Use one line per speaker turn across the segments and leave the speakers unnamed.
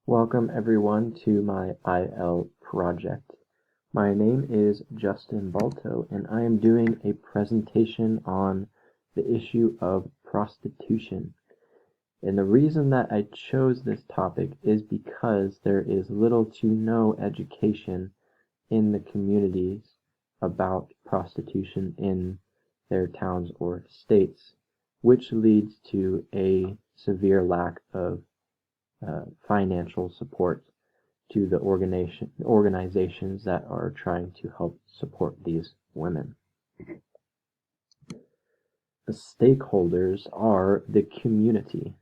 Welcome everyone to my IL project. My name is Justin Balto and I am doing a presentation on the issue of prostitution. And the reason that I chose this topic is because there is little to no education in the communities about prostitution in their towns or states, which leads to a severe lack of financial support to the organizations that are trying to help support these women. The stakeholders are the community.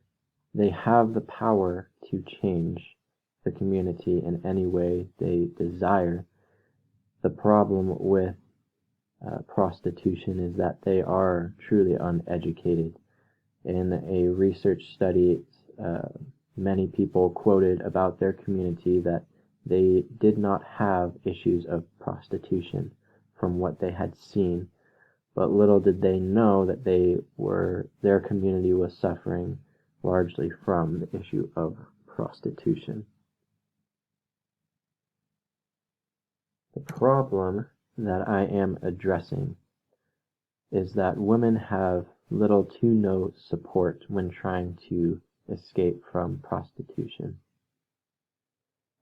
They have the power to change the community in any way they desire. The problem with prostitution is that they are truly uneducated. In a research study, many people quoted about their community that they did not have issues of prostitution from what they had seen, but little did they know that their community was suffering largely from the issue of prostitution. The problem that I am addressing is that women have little to no support when trying to escape from prostitution.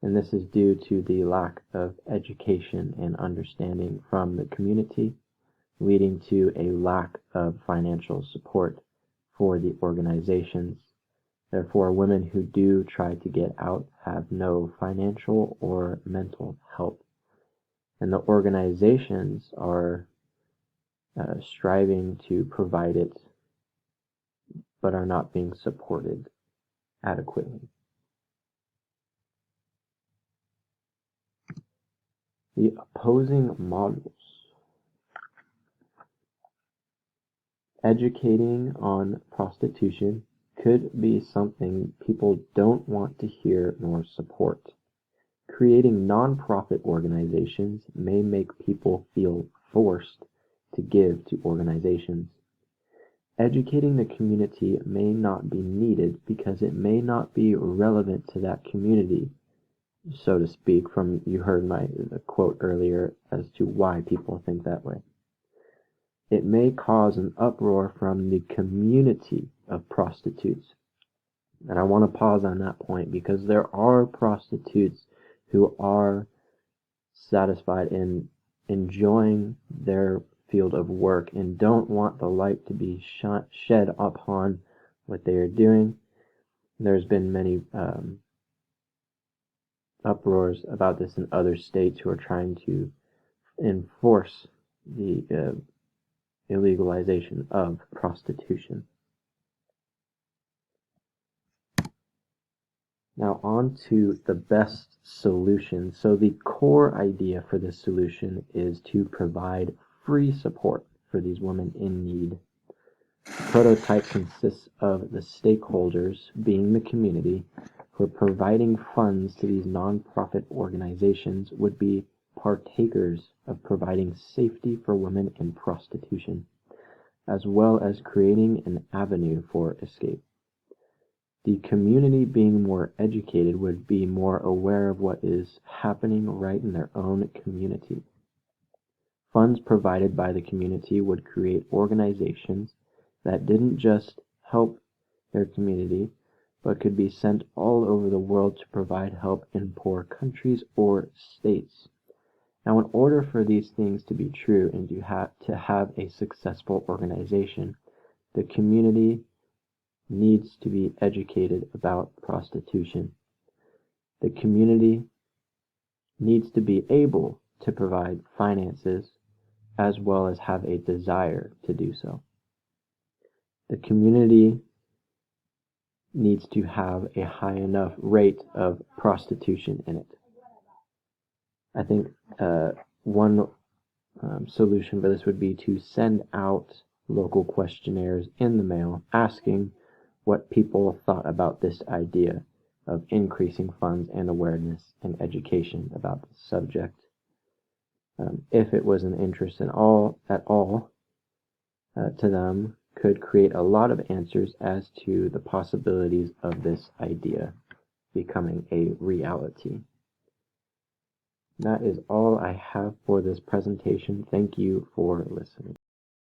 And this is due to the lack of education and understanding from the community, leading to a lack of financial support for the organizations. Therefore, women who do try to get out have no financial or mental help. And the organizations are striving to provide it, but are not being supported adequately. The opposing models. Educating on prostitution could be something people don't want to hear nor support. Creating non-profit organizations may make people feel forced to give to organizations. Educating the community may not be needed because it may not be relevant to that community, so to speak. You heard my quote earlier as to why people think that way. It may cause an uproar from the community of prostitutes. And I want to pause on that point because there are prostitutes who are satisfied in enjoying their field of work and don't want the light to be shed upon what they are doing. There's been many uproars about this in other states who are trying to enforce the illegalization of prostitution. Now on to the best solution. So the core idea for this solution is to provide free support for these women in need. The prototype consists of the stakeholders, being the community, who are providing funds to these non-profit organizations would be partakers of providing safety for women in prostitution, as well as creating an avenue for escape. The community, being more educated, would be more aware of what is happening right in their own community. Funds provided by the community would create organizations that didn't just help their community, but could be sent all over the world to provide help in poor countries or states. Now, in order for these things to be true and to have a successful organization, the community needs to be educated about prostitution. The community needs to be able to provide finances as well as have a desire to do so. The community needs to have a high enough rate of prostitution in it. I think one solution for this would be to send out local questionnaires in the mail asking what people thought about this idea of increasing funds and awareness and education about the subject. If it was an interest at all to them, could create a lot of answers as to the possibilities of this idea becoming a reality. That is all I have for this presentation. Thank you for listening.